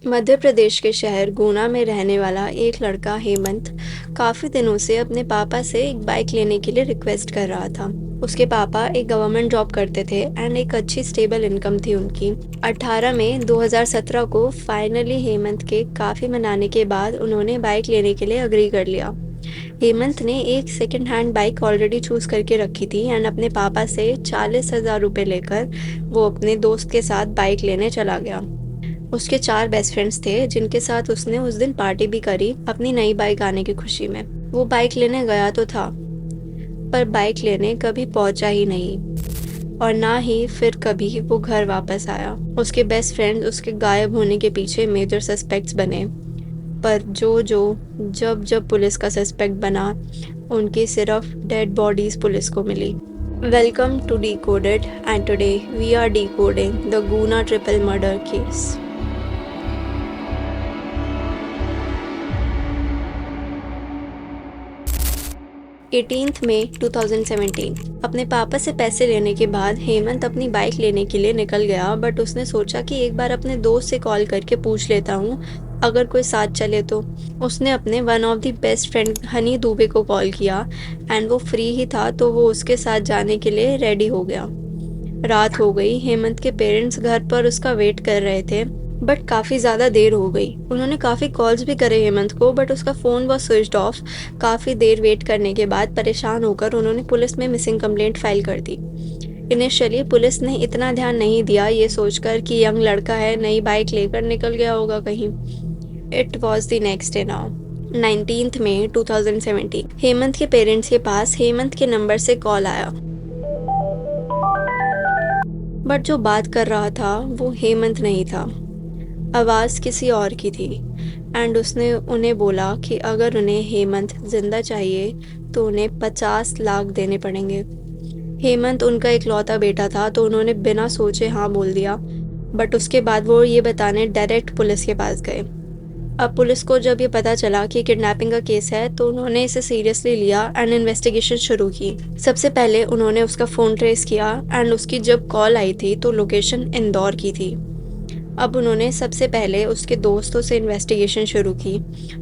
मध्य प्रदेश के शहर गुना में रहने वाला एक लड़का हेमंत काफ़ी दिनों से अपने पापा से एक बाइक लेने के लिए रिक्वेस्ट कर रहा था। उसके पापा एक गवर्नमेंट जॉब करते थे एंड एक अच्छी स्टेबल इनकम थी उनकी। 18 मई 2017 को फाइनली हेमंत के काफ़ी मनाने के बाद उन्होंने बाइक लेने के लिए अग्री कर लिया। हेमंत ने एक second hand bike already choose करके रखी थी एंड अपने पापा से 40,000 रुपये लेकर वो अपने दोस्त के साथ बाइक लेने चला गया। उसके 4 बेस्ट फ्रेंड्स थे जिनके साथ उसने उस दिन पार्टी भी करी अपनी नई बाइक आने की खुशी में। वो बाइक लेने गया तो था, पर बाइक लेने कभी पहुंचा ही नहीं और ना ही फिर कभी वो घर वापस आया। उसके बेस्ट फ्रेंड्स उसके गायब होने के पीछे मेजर सस्पेक्ट्स बने, पर जब जब पुलिस का सस्पेक्ट बना, उनकी सिर्फ डेड बॉडीज पुलिस को मिली। Welcome to Decoded and today we are decoding the Guna triple murder case. 18 मई 2017 अपने पापा से पैसे लेने के बाद हेमंत अपनी बाइक लेने के लिए निकल गया, बट उसने सोचा कि एक बार अपने दोस्त से कॉल करके पूछ लेता हूँ अगर कोई साथ चले तो। उसने अपने one of the best friend Honey Dubey को कॉल किया एंड वो फ्री ही था तो वो उसके साथ जाने के लिए रेडी हो गया। रात हो गई, हेमंत के पेरेंट्स घर पर उसका वेट कर रहे थे, बट काफ़ी ज़्यादा देर हो गई। उन्होंने काफ़ी कॉल्स भी करे हेमंत को, बट उसका फ़ोन वॉज स्विच्ड ऑफ। काफ़ी देर वेट करने के बाद परेशान होकर उन्होंने पुलिस में मिसिंग कंप्लेंट फाइल कर दी। इनिशियली पुलिस ने इतना ध्यान नहीं दिया, ये सोचकर कि यंग लड़का है, नई बाइक लेकर निकल गया होगा कहीं। It was the next day now 19 मई 2017 हेमंत के पेरेंट्स के पास हेमंत के नंबर से कॉल आया, बट जो बात कर रहा था वो हेमंत नहीं था। आवाज़ किसी और की थी एंड उसने उन्हें बोला कि अगर उन्हें हेमंत जिंदा चाहिए तो उन्हें 50 लाख देने पड़ेंगे। हेमंत उनका इकलौता बेटा था तो उन्होंने बिना सोचे हाँ बोल दिया, बट उसके बाद वो ये बताने डायरेक्ट पुलिस के पास गए। अब पुलिस को जब ये पता चला कि किडनैपिंग का केस है तो उन्होंने इसे सीरियसली लिया एंड इन्वेस्टिगेशन शुरू की। सबसे पहले उन्होंने उसका फ़ोन ट्रेस किया एंड उसकी जब कॉल आई थी तो लोकेशन इंदौर की थी। अब उन्होंने सबसे पहले उसके दोस्तों से इन्वेस्टिगेशन शुरू की।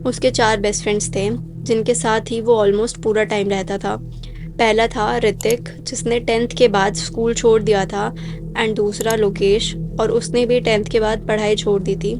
उसके 4 बेस्ट फ्रेंड्स थे जिनके साथ ही वो ऑलमोस्ट पूरा टाइम रहता था। पहला था ऋतिक, जिसने 10th के बाद स्कूल छोड़ दिया था, एंड दूसरा लोकेश, और उसने भी 10th के बाद पढ़ाई छोड़ दी थी।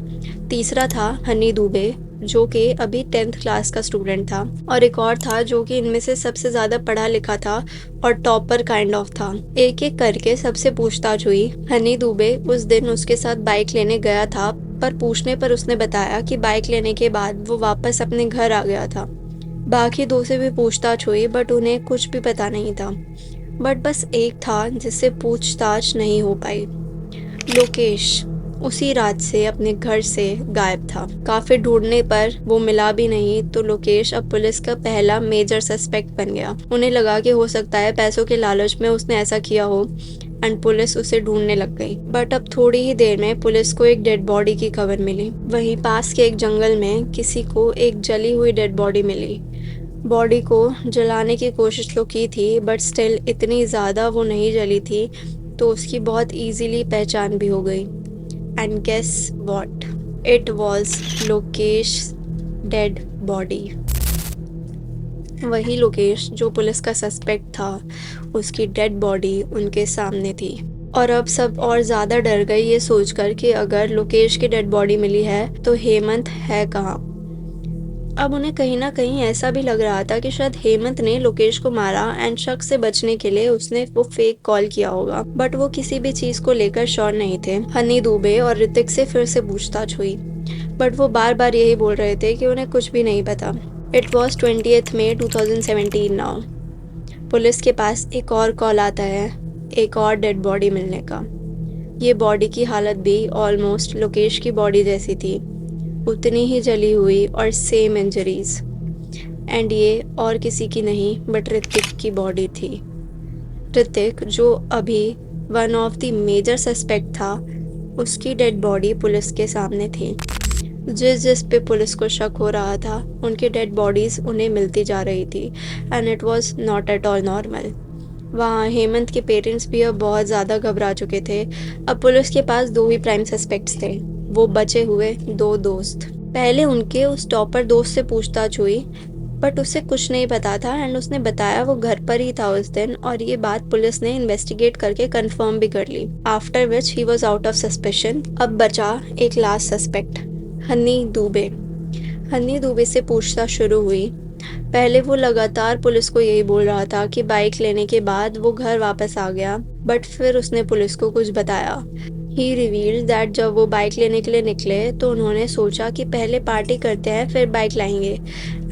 तीसरा था हनी दुबे, जो कि अभी 10th क्लास का स्टूडेंट था, और एक और था जो कि इनमें से सबसे ज़्यादा पढ़ा लिखा था और टॉपर काइंड ऑफ था। एक एक करके सबसे पूछताछ हुई। हनी दुबे उस दिन उसके साथ बाइक लेने गया था, पर पूछने पर उसने बताया कि बाइक लेने के बाद वो वापस अपने घर आ गया था। बाकी 2 से भी पूछताछ हुई, बट उन्हें कुछ भी पता नहीं था। बट बस एक था जिससे पूछताछ नहीं हो पाई। लोकेश उसी रात से अपने घर से गायब था। काफ़ी ढूंढने पर वो मिला भी नहीं, तो लोकेश अब पुलिस का पहला मेजर सस्पेक्ट बन गया। उन्हें लगा कि हो सकता है पैसों के लालच में उसने ऐसा किया हो एंड पुलिस उसे ढूंढने लग गई। बट अब थोड़ी ही देर में पुलिस को एक डेड बॉडी की खबर मिली। वहीं पास के एक जंगल में किसी को एक जली हुई डेड बॉडी मिली। बॉडी को जलाने की कोशिश तो की थी, बट स्टिल इतनी ज़्यादा वो नहीं जली थी तो उसकी बहुत इजीली पहचान भी हो गई। And guess what, it was Lokesh dead body. वही लोकेश जो पुलिस का सस्पेक्ट था, उसकी डेड बॉडी उनके सामने थी। और अब सब और ज़्यादा डर गई ये सोचकर कि अगर लोकेश की डेड बॉडी मिली है तो हेमंत है कहाँ। अब उन्हें कहीं ना कहीं ऐसा भी लग रहा था कि शायद हेमंत ने लोकेश को मारा एंड शक से बचने के लिए उसने वो फेक कॉल किया होगा, बट वो किसी भी चीज को लेकर श्योर नहीं थे। हनी दुबे और ऋतिक से फिर से पूछताछ हुई, बट वो बार बार यही बोल रहे थे कि उन्हें कुछ भी नहीं पता। It was 20th May 2017 now. Police के पास एक और कॉल आता है एक और डेड बॉडी मिलने का। ये बॉडी की हालत भी ऑलमोस्ट लोकेश की बॉडी जैसी थी, उतनी ही जली हुई और सेम इंजरीज। एंड ये और किसी की नहीं बट ऋतिक की बॉडी थी। ऋतिक जो अभी one of the major suspect था, उसकी डेड बॉडी पुलिस के सामने थी। जिस पे पुलिस को शक हो रहा था उनकी डेड बॉडीज उन्हें मिलती जा रही थी and it was not at all normal. वहाँ हेमंत के पेरेंट्स भी अब बहुत ज़्यादा घबरा चुके थे। अब पुलिस के पास 2 ही प्राइम सस्पेक्ट्स थे, वो बचे हुए 2 दोस्त। पहले उनके उस टॉपर दोस्त से पूछताछ हुई, बट उसे कुछ नहीं पता था एंड उसने बताया वो घर पर ही था उस दिन, और ये बात पुलिस ने इन्वेस्टिगेट करके कंफर्म भी कर ली। After which he was out of suspicion. अब बचा एक लास्ट सस्पेक्ट, हनी दूबे। हनी दूबे से पूछताछ शुरू हुई। पहले वो लगातार पुलिस को यही बोल रहा था कि बाइक लेने के बाद वो घर वापस आ गया, बट फिर उसने पुलिस को कुछ बताया। ही रिवील्ड दैट जब वो बाइक लेने के लिए निकले तो उन्होंने सोचा कि पहले पार्टी करते हैं फिर बाइक लाएंगे,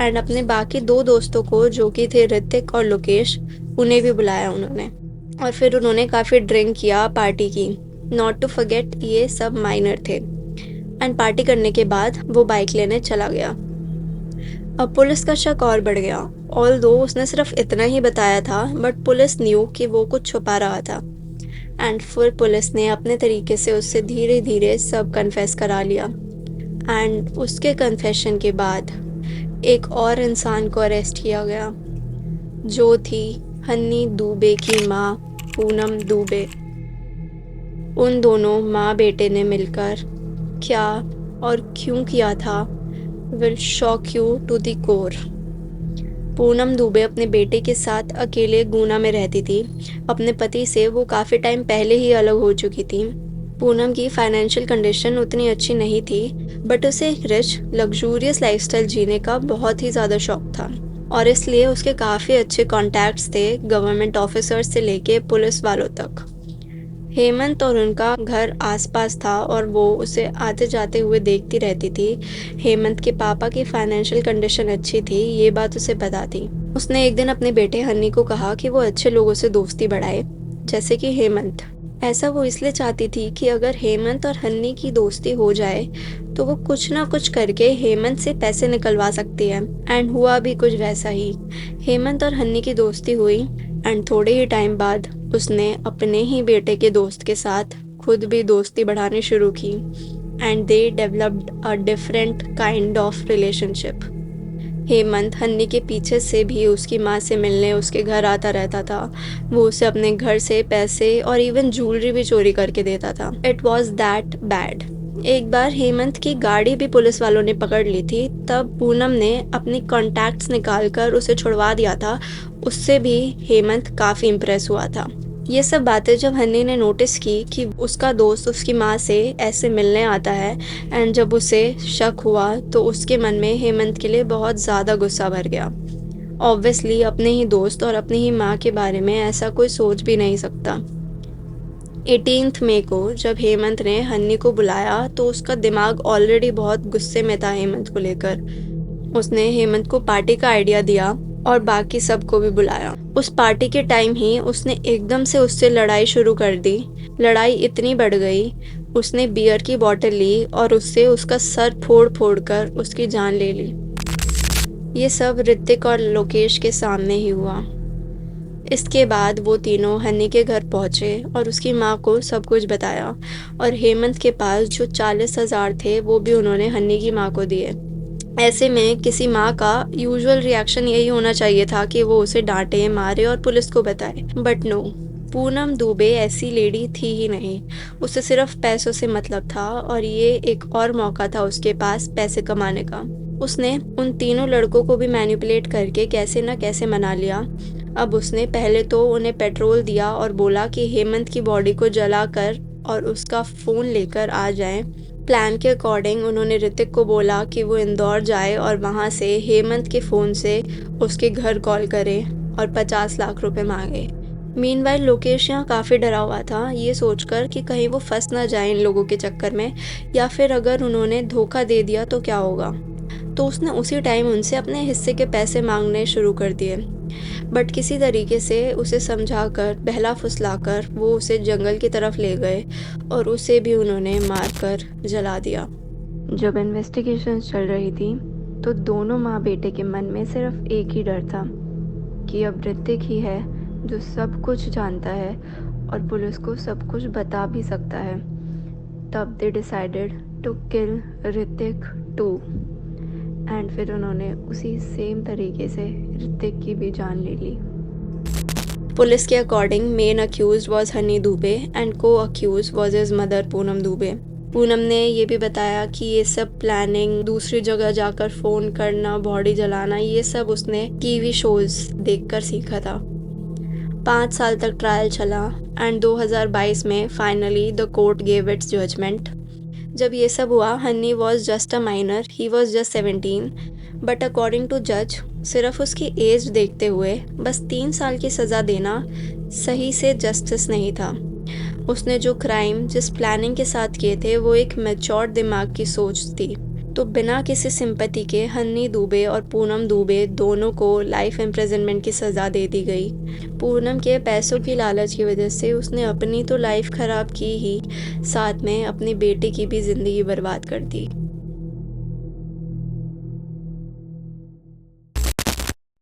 एंड अपने बाकी 2 दोस्तों को, जो कि थे ऋतिक और लोकेश, उन्हें भी बुलाया उन्होंने, और फिर उन्होंने काफ़ी ड्रिंक किया, पार्टी की। नॉट टू फॉरगेट, ये सब माइनर थे। एंड पार्टी करने के बाद वो बाइक लेने चला गया। अब पुलिस का शक और बढ़ गया। ऑल्दो उसने सिर्फ इतना ही बताया था, बट पुलिस न्यू कि वो कुछ छुपा रहा था। एंड फिर पुलिस ने अपने तरीके से उससे धीरे धीरे सब कन्फेस करा लिया। एंड उसके कन्फेशन के बाद एक और इंसान को अरेस्ट किया गया, जो थी हन्नी दूबे की माँ, पूनम दूबे। उन दोनों माँ बेटे ने मिलकर क्या और क्यों किया था will shock you to the core. Poonam Dubey अपने बेटे के साथ अकेले गुना में रहती थी। अपने पति से वो काफ़ी टाइम पहले ही अलग हो चुकी थी। पूनम की फाइनेंशियल कंडीशन उतनी अच्छी नहीं थी, बट उसे एक रिच लग्जूरियस लाइफस्टाइल जीने का बहुत ही ज़्यादा शौक था, और इसलिए उसके काफ़ी अच्छे कॉन्टैक्ट्स थे गवर्नमेंट ऑफिसर्स से लेके पुलिस वालों तक। हेमंत और उनका घर आसपास था और वो उसे आते जाते हुए देखती रहती थी। हेमंत के पापा की फाइनेंशियल कंडीशन अच्छी थी, ये बात उसे पता थी। उसने एक दिन अपने बेटे हन्नी को कहा कि वो अच्छे लोगों से दोस्ती बढ़ाए, जैसे कि हेमंत। ऐसा वो इसलिए चाहती थी कि अगर हेमंत और हन्नी की दोस्ती हो जाए तो वो कुछ ना कुछ करके हेमंत से पैसे निकलवा सकती है। एंड हुआ भी कुछ वैसा ही। हेमंत और हन्नी की दोस्ती हुई, एंड थोड़े ही टाइम बाद उसने अपने ही बेटे के दोस्त के साथ खुद भी दोस्ती बढ़ानी शुरू की, and they developed a different kind of relationship. Hemant Honey के पीछे से भी उसकी माँ से मिलने उसके घर आता रहता था। वो उसे अपने घर से पैसे और इवन ज्वेलरी भी चोरी करके देता था। It was that bad. एक बार हेमंत की गाड़ी भी पुलिस वालों ने पकड़ ली थी, तब पूनम ने अपनी कॉन्टैक्ट्स निकालकर उसे छुड़वा दिया था। उससे भी हेमंत काफ़ी इम्प्रेस हुआ था। ये सब बातें जब हन्नी ने नोटिस की कि उसका दोस्त उसकी माँ से ऐसे मिलने आता है, एंड जब उसे शक हुआ तो उसके मन में हेमंत के लिए बहुत ज़्यादा गुस्सा भर गया। ऑब्वियसली अपने ही दोस्त और अपनी ही माँ के बारे में ऐसा कोई सोच भी नहीं सकता। 18 मई को जब हेमंत ने हन्नी को बुलाया तो उसका दिमाग ऑलरेडी बहुत गुस्से में था हेमंत को लेकर। उसने हेमंत को पार्टी का आइडिया दिया और बाकी सबको भी बुलाया। उस पार्टी के टाइम ही उसने एकदम से उससे लड़ाई शुरू कर दी। लड़ाई इतनी बढ़ गई, उसने बियर की बोतल ली और उससे उसका सर फोड़ फोड़ कर उसकी जान ले ली। ये सब ऋतिक और लोकेश के सामने ही हुआ। इसके बाद वो तीनों हन्नी के घर पहुंचे और उसकी माँ को सब कुछ बताया, और हेमंत के पास जो 40,000 थे वो भी उन्होंने हन्नी की माँ को दिए। ऐसे में किसी माँ का यूजुअल रिएक्शन यही होना चाहिए था कि वो उसे डांटे, मारे और पुलिस को बताए, बट नो, पूनम दूबे ऐसी लेडी थी ही नहीं। उसे सिर्फ पैसों से मतलब था, और ये एक और मौका था उसके पास पैसे कमाने का। उसने उन तीनों लड़कों को भी मैनिपुलेट करके कैसे न कैसे मना लिया। अब उसने पहले तो उन्हें पेट्रोल दिया और बोला कि हेमंत की बॉडी को जलाकर और उसका फ़ोन लेकर आ जाएं। प्लान के अकॉर्डिंग उन्होंने ऋतिक को बोला कि वो इंदौर जाए और वहाँ से हेमंत के फ़ोन से उसके घर कॉल करे और 50 लाख रुपए मांगे। मीनवाइल लोकेश यहाँ काफ़ी डरा हुआ था, ये सोचकर कि कहीं वो फंस ना जाए इन लोगों के चक्कर में, या फिर अगर उन्होंने धोखा दे दिया तो क्या होगा। तो उसने उसी टाइम उनसे अपने हिस्से के पैसे मांगने शुरू कर दिए, बट किसी तरीके से उसे समझाकर बहला फुसलाकर वो उसे जंगल की तरफ ले गए और उसे भी उन्होंने मारकर जला दिया। जब इन्वेस्टिगेशन चल रही थी तो दोनों माँ बेटे के मन में सिर्फ एक ही डर था कि अब ऋतिक ही है जो सब कुछ जानता है और पुलिस को सब कुछ बता भी सकता है। तब they decided to kill Hrithik too, and फिर उन्होंने उसी सेम तरीके से ऋतिक की भी जान ले ली। पुलिस के according main accused was Honey Dubey and co accused was his mother Poonam Dubey. Poonam ने ये भी बताया कि ये सब प्लानिंग, दूसरी जगह जाकर फ़ोन करना, बॉडी जलाना, ये सब उसने टीवी शोज़ देखकर सीखा था। 5 साल तक ट्रायल चला एंड 2022 में finally the court gave its judgment. जब ये सब हुआ, Honey was just a minor, he was just 17, but according to जज सिर्फ उसकी एज देखते हुए बस 3 साल की सज़ा देना सही से जस्टिस नहीं था। उसने जो क्राइम जिस प्लानिंग के साथ किए थे वो एक मैच्योर्ड दिमाग की सोच थी। तो बिना किसी सिंपैथी के हन्नी दुबे और पूनम दुबे दोनों को लाइफ इम्प्रिजनमेंट की सज़ा दे दी गई। पूनम के पैसों की लालच की वजह से उसने अपनी तो लाइफ ख़राब की ही, साथ में अपनी बेटे की भी ज़िंदगी बर्बाद कर दी।